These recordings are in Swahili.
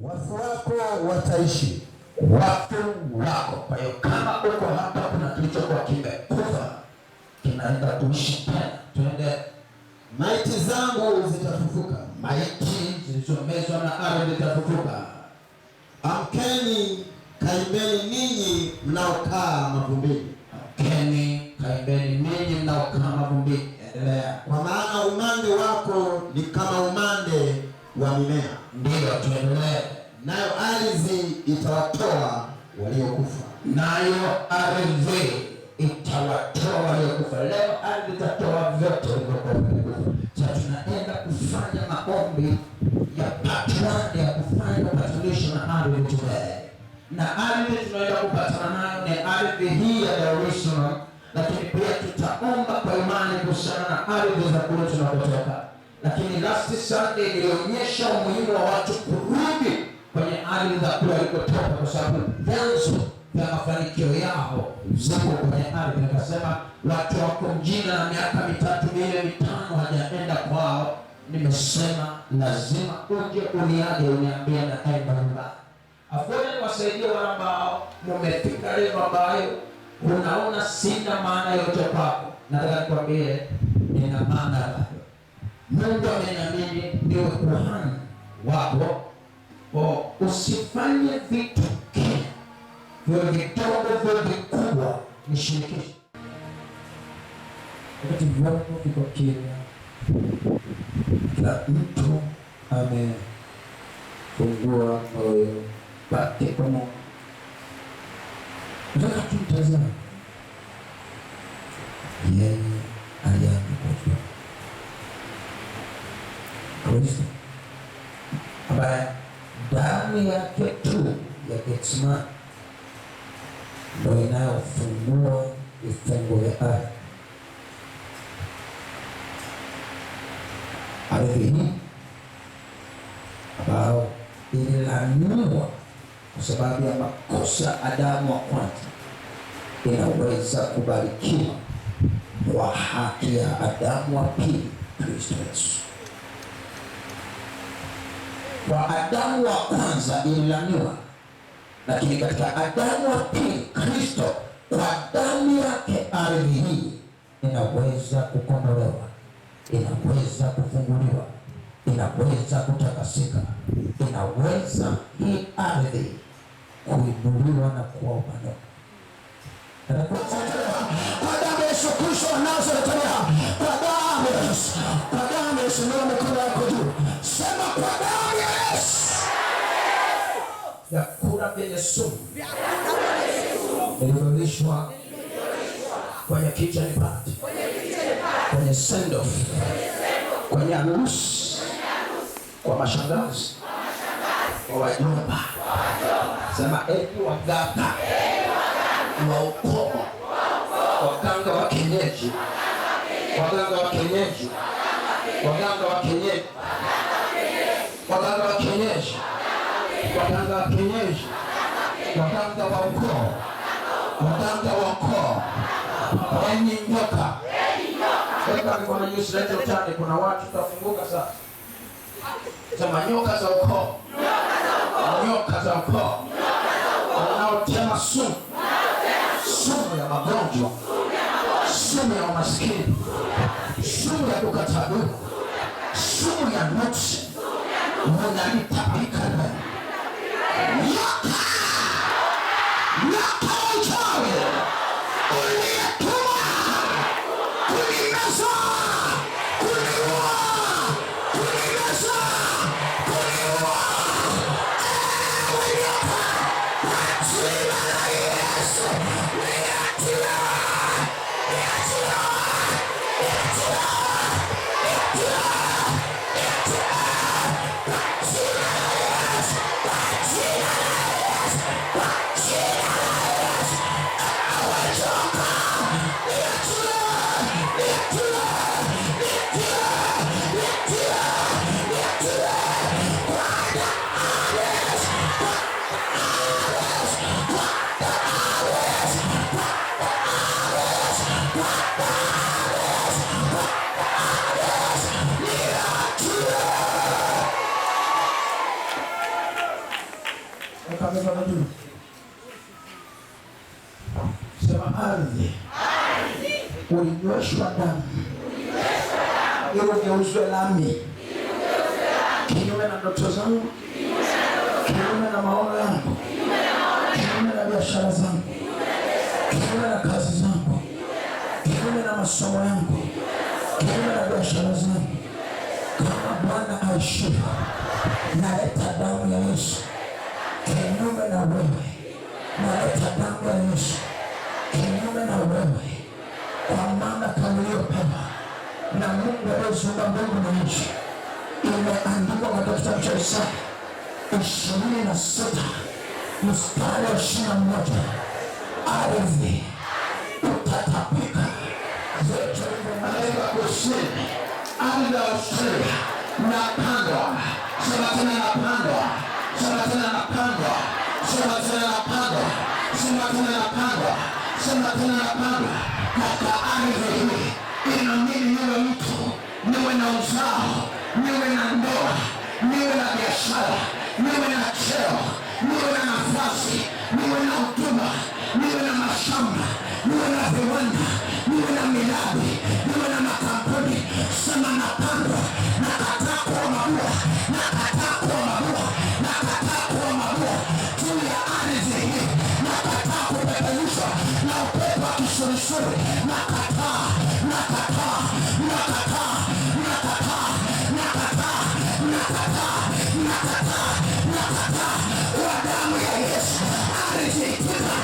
watu wako wataishi, watu wako. Kwa hiyo kama uko hapa, kuna kilichokuwa kimekufa kinaenda kuishi tena. Twende. Maiti zangu zitafufuka, maiti zilizomezwa na ardhi zitafufuka. Amkeni, kaimbeni ninyi mnaokaa mavumbini. Amkeni, kaimbeni ninyi mnaokaa mavumbini. Endelea. Kwa maana umande wako ni kama umande wa mimea. Ndio, tuendelee. Nayo ardhi itawatoa waliokufa. Nayo ardhi itawatoa waliokufa. Leo ardhi itatoa vyote waliokufa. Sasa tunaenda kufanya maombi ya patron ya kufanya upatanisho na ardhi today. Na ardhi tunaenda kupatana nayo ni ardhi hii ya Dar es Salaam, lakini pia tutaomba kwa imani kuhusiana na ardhi za kule tunakotoka. Lakini last Sunday ilionyesha umuhimu wa watu kurudi kwenye ardhi za kule walikotoka, kwa sababu vyanzo vya mafanikio yao ziko kwenye ardhi. Nikasema watu wako mjini na miaka 3, 4, 5 hajaenda kwao. Nimesema lazima uje uniage, uniambie naenda nyumbani. Afadhali niwasaidie wale ambao mmefika leo ambayo unaona sina maana yote kwako. Nataka nikwambie nina maana bado. Mungu ameniamini niwe kuhani wako. Usifanye vitu vya vidogo vya vikubwa, nishirikishe. Wakati vyombo viko kimya, kila mtu amefungua moyo wake kwa Mungu. Nataka tumtazame yeye aliyetukuka, Kristo ambaye damu yake tu ya Getsemani ndio inayofungua vifungo vya ardhi. Ardhi hii ambao ililaaniwa kwa sababu ya makosa Adamu wa kwanza, inaweza kubarikiwa kwa haki ya Adamu wa pili, Kristo Yesu. Kwa Adamu wa kwanza ililaaniwa, lakini katika Adamu wa pili, Kristo, kwa damu yake ardhi hii inaweza kukombolewa, inaweza kufunguliwa, inaweza kutakasika, inaweza hii ardhi kuinuliwa na kuwa upande. Kwa damu ya Yesu Kristo wa Nazareti, kwa damu ya Yesu, kwa damu ya Yesu, ndio mikono yako juu. Sema kwa damu ya Yesu. Vyakula vyenye sumu vilivyorishwa kwenye kitchen party, kwenye send off, kwenye harusi, kwa mashangazi, kwa wajomba. Sema enyi waganga wa ukoo, waganga wa kienyeji, waganga wa kienyeji, waganga wa kienyeji, waganga wa kienyeji, waganga wa kienyeji, waganga wa ukoo, waganga wa ukoo, enyi nyoka. Kuna newsletter utani, kuna watu tafunguka sasa. Sema nyoka za ukoo, nyoka za ukoo wanaotema sumu, sumu ya magonjwa, sumu ya umaskini, sumu ya kukata dua, sumu ya nuksi, wanalitabika leo. Nyoka, nyoka uchawi uliyetuma kunimeza, kuniua, kunimeza, kuniua. ulinyweshwa damu ili ugeuzwe lami kinyume na ndoto zangu, kinyume na maono yangu, kinyume na biashara zangu, kinyume na kazi zangu, kinyume na masomo yangu, kinyume na biashara zangu. Kama Bwana aishivyo, naleta damu ya Yesu kinyume na wewe, naleta damu ya Yesu kinyume na wewe, kwa mamlaka uliyopewa na Mungu aliyeziumba mbingu na nchi. Imeandikwa katika kitabu cha Isaya 26 mstari wa 21, ardhi utatapika, vyote vya kusini, ardhi ya Australia napandwa, sema tena napandwa, sema tena napandwa, sema tena napandwa, sema tena napandwa, sema tena napandwa. Katika ardhi hii inamini niwe mtu, niwe na uzao, niwe na ndoa, niwe na biashara, niwe na cheo, niwe na nafasi, niwe na huduma, niwe na mashamba, niwe na viwanda, niwe na miradi, niwe na makampuni. Sema napandwa, nakataa kuwa mabua, nakataa kuwa mabua, nakataa kuwa mabua juu ya ardhi hii, nakataa kupeperushwa na upepo wa kisulisuli, nakataa, nakataa, nakataa, nakataa, nakataa, nakataa, nakataa, nakataa kwa damu ya Yesu. Ardhi itika,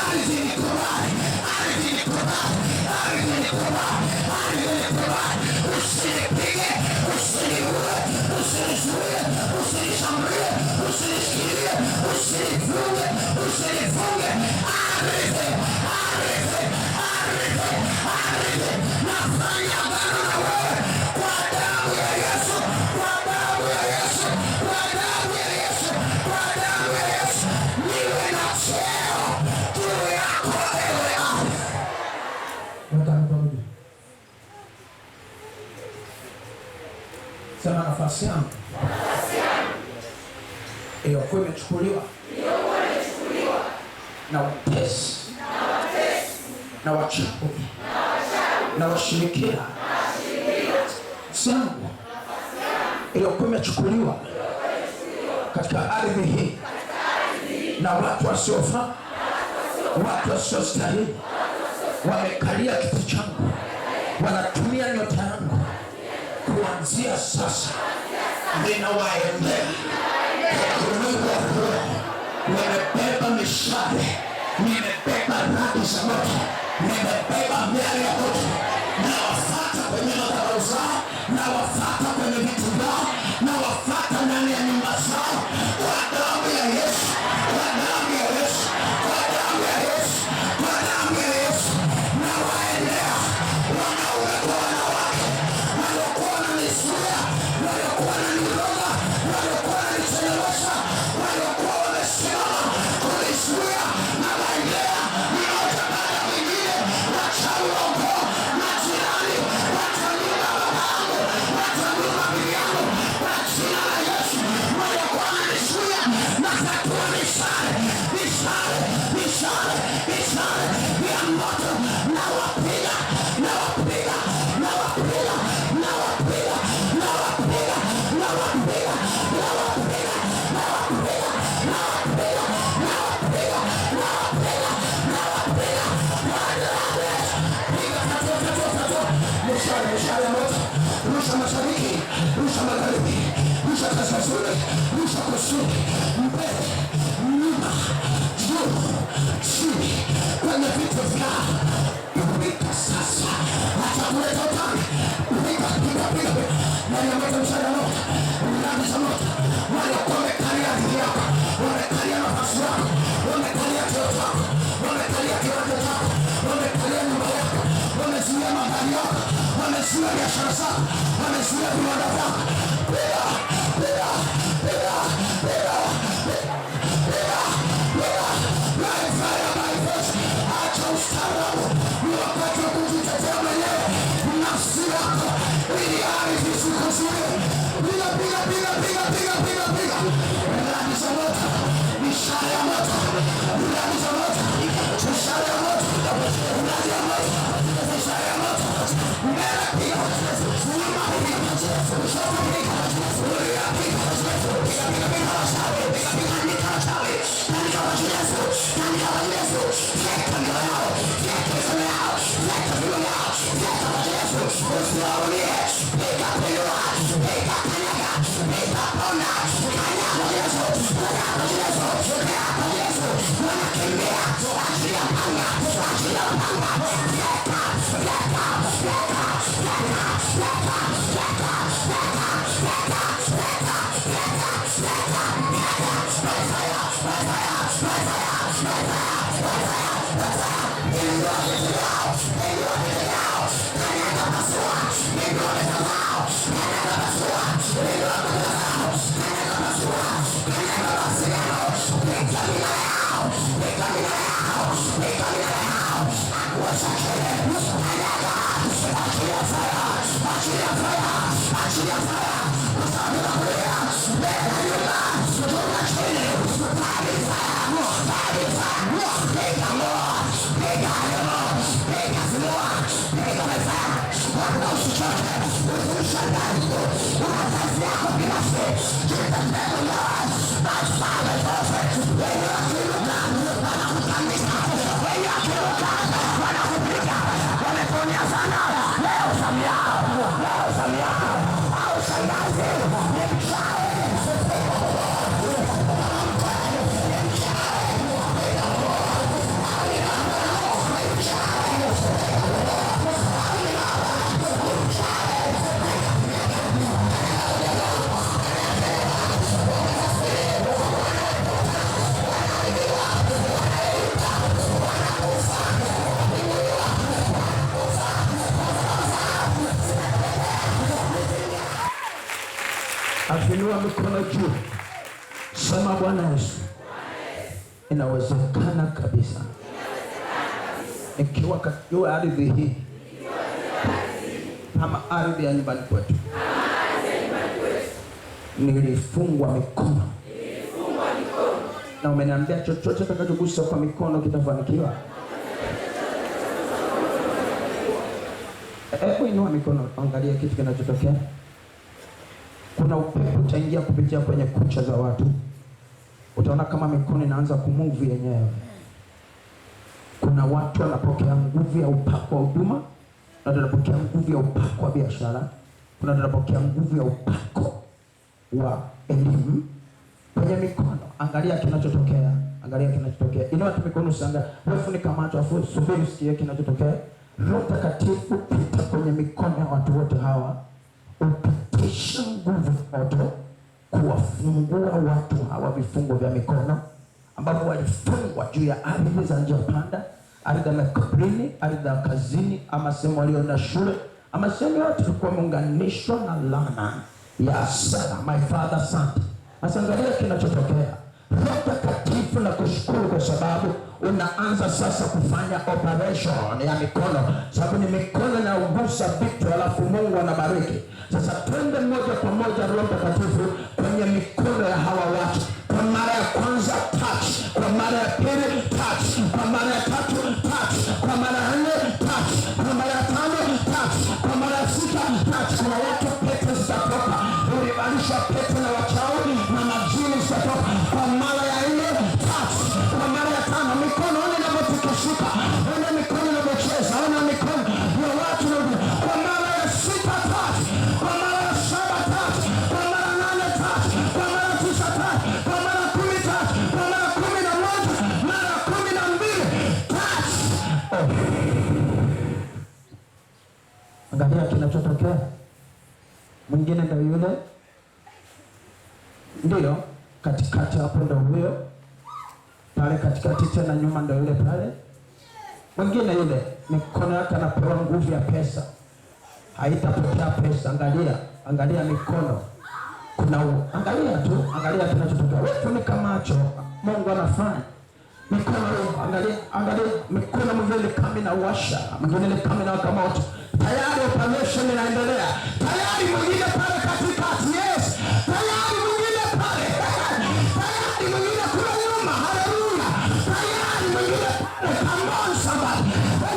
ardhi nikubali, ardhi nikubali, ardhi nikubali, ardhi nikubali. Usinipige, usiniue, usinizuie, usinishambulie, usinishikilie, usinifunge, usinifunge. Ardhi, ardhi, ardhi, ardhi, nafanya agano na wewe kwa damu ya Yesu, kwa damu ya Yesu, kwa damu ya Yesu, kwa damu ya Yesu. Niwe na cheo juu yako ewe ardhi. Sema nafasi yangu iliyokuwa imechukuliwa na watesi na wachawi na washirikina zangu iliyokuwa imechukuliwa katika ardhi hii na watu wasiofaa, watu wasiostahili, wamekalia kiti changu, wanatumia nyota yangu. Kuanzia sasa ninawaendea ulimwengu wa roho. Nimebeba mishale, nimebeba radi za moto, nimebeba miali ya moto. Nawafuata kwenye madhabahu zao, nawafuata kwenye vitu vyao, nawafuata ndani ya nyumba zao kwa damu ya Yesu, kwa damu ya Yesu, kwa damu ya Yesu, kwa damu ya Yesu. Nawaendea wanaume kwa wanawake waliokuwa wananisuia, waliokuwa wananiroga, waliokuwa wananichelewesha, waliokuwa wamesimama kunisuia. Nawaendea mmoja baada ya mwingine, wachawi wa ukoo, majirani, watu wa nyumba ya babangu, watu wa nyumba ya bibi yangu, kwa jina la Yesu. Waliokuwa wananisuia, natatua mishale, mishale, mishale, mishale ya moto. Nawapiga, nawapiga, nawapiga, nawapiga, nawapiga, nawapiga, nawapiga, nawapiga, nawapiga, nawapiga, nawapiga, nawapiga. Piga tatu. Mishale, mishale ya moto. Rusha mashariki, rusha magharibi, rusha kaskazini, rusha kusini, mbele, nyuma, juu, chini, kwenye vitu vyao. Pika sasa, acha kuleta utani. Pika, pika, pika, pika. Ndani ya moto, mshale ya moto, radi za moto. Waliokuwa wamekalia ardhi yako, wamekalia nafasi yako, wamekalia cheo chako, wamekalia kiwanja chako, wamekalia nyumba yako, wamezuia magari yako, wamezuia biashara zako, wamezuia viwanda vyako. Pika, pika, pika, pika, pika, pika, pika. By fire, by force. Acha ustaarabu. Ni wakati wa kujitetea mwenyewe nafsi yako ili ardhi isikuzuie. Piga, piga, piga, piga, piga, piga, piga. Radi za moto, mishale ya moto, radi za moto, mishale ya moto, radi ya moto, mishale ya moto. Inua mikono juu. Sema Bwana Yesu. Inawezekana kabisa. Nikiwa katika ardhi hii. Kama ardhi ya nyumbani kwetu. Nilifungwa mikono. Na umeniambia chochote kitakachogusa kwa mikono kitafanikiwa. Hebu inua mikono, angalia kitu kinachotokea. Kuna upepo utaingia kupitia kwenye kucha za watu. Utaona kama mikono inaanza kumove yenyewe. Kuna watu wanapokea nguvu ya upako wa huduma, na wanapokea nguvu ya upako wa biashara, kuna wanapokea nguvu ya upako wa elimu kwenye mikono. Angalia kinachotokea, angalia kinachotokea. Inua tu mikono sanga, wewe funika macho afu subiri usikie kinachotokea. Roho Mtakatifu pita kwenye mikono ya watu wote hawa. Upitisha nguvu moto kuwafungua watu hawa vifungo vya mikono ambao walifungwa juu ya ardhi za njia panda, ardhi ya makabrini, ardhi ya kazini, ama sehemu walio na shule, ama sehemu yote tulikuwa muunganishwa na laana ya hasara. My Father, asante. Asangalia kinachotokea. Roho Mtakatifu na kushukuru kwa sababu unaanza sasa kufanya operation ya mikono, sababu ni mikono na ugusa vitu alafu Mungu anabariki. Sasa twende moja kwa moja Roho Mtakatifu kwenye mikono ya hawa watu. Kwa mara ya kwanza touch, kwa mara ya pili touch, kwa mara ya tatu touch, kwa mara ya nne touch, kwa mara ya tano touch, kwa mara ya sita touch. Kuna watu pete zitatoka, ulibalisha pete na wachawi na majini zitatoka. Kwa mara ya nne touch, kwa mara ya tano mikono ona inapotikisika, ona mikono inapocheza, ona mikono ya watu na kwa mara ya sita touch, kwa mara ya saba touch, kwa mara ya nane touch, kwa mara ya tisa touch, kwa mara ya 10 touch, kwa mara ya 11, mara ya 12 touch. Angalia kinachotokea. Mwingine ndio yule. Ndio katikati hapo ndio huyo. Pale katikati tena nyuma ndio yule pale. Mwingine yule mikono yake anapewa nguvu ya pesa. Haitapotea pesa. Angalia mikono. Angalia tu, angalia kinachotokea. Wewe funika macho. Mungu anafanya. Mikono angalia mikono mwingine kama inawasha, mwingine kama inawaka moto. Tayari operation inaendelea. Tayari mwingine pale katikati. Yes. Tayari mwingine pale. Tayari mwingine kule nyuma. Haleluya. Tayari mwingine pale. Come on somebody.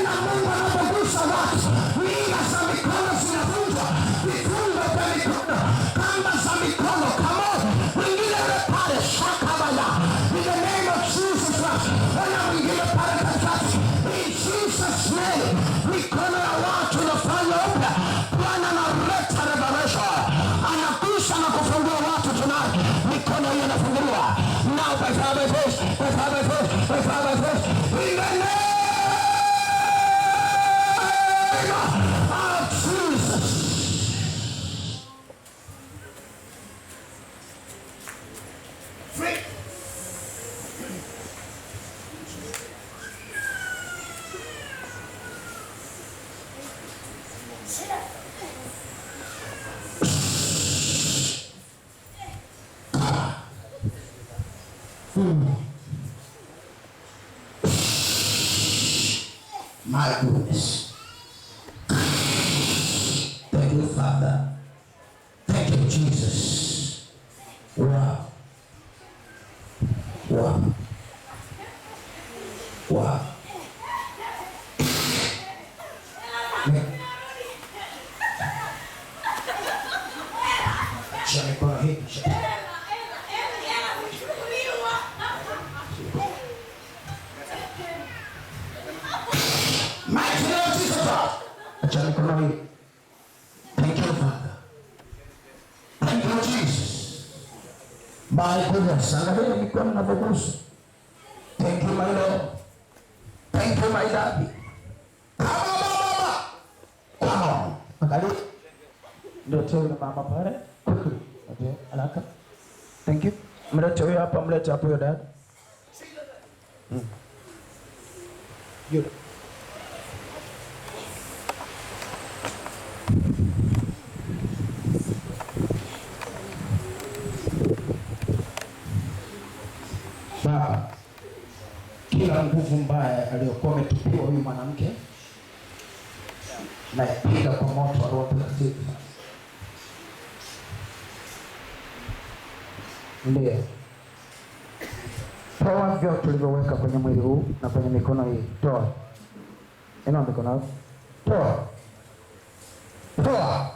Na Mungu anapogusa watu, mila za mikono zinavunjwa. Vifungo vya mikono, kamba za mikono. Come on. Mwingine pale shakabaya. In the name of Jesus Christ. Na mwingine pale katikati. In Jesus name. Mikono ya watu inafanya upya. Bwana analeta revelation. Anakusha na kufungua watu tonight. Mikono hiyo inafunguliwa. Now by fire by faith, by fire by faith, by fire by faith. In the name of Jesus. My goodness. Thank you, Father. Jesus. Wow. Wow. Wow. Mikono hii. Acha mikono hii. Thank you, Father. Thank you, Jesus. My goodness. Angalia mikono na bubusu. Thank you, my Lord. Thank you, my daddy. Come on. Angalia. Ndio na mama pale. Okay, alaka. Thank you. Mlete huyo hapa, mlete hapo huyo dad. Yule. Baba, kila nguvu mbaya aliyokuwa ametupiwa huyu mwanamke na ipiga kwa moto wa Roho Mtakatifu. Ndio. Toa vyote tulivyoweka kwenye mwili huu na kwenye mikono hii. Toa. Inua mikono. Toa. Toa.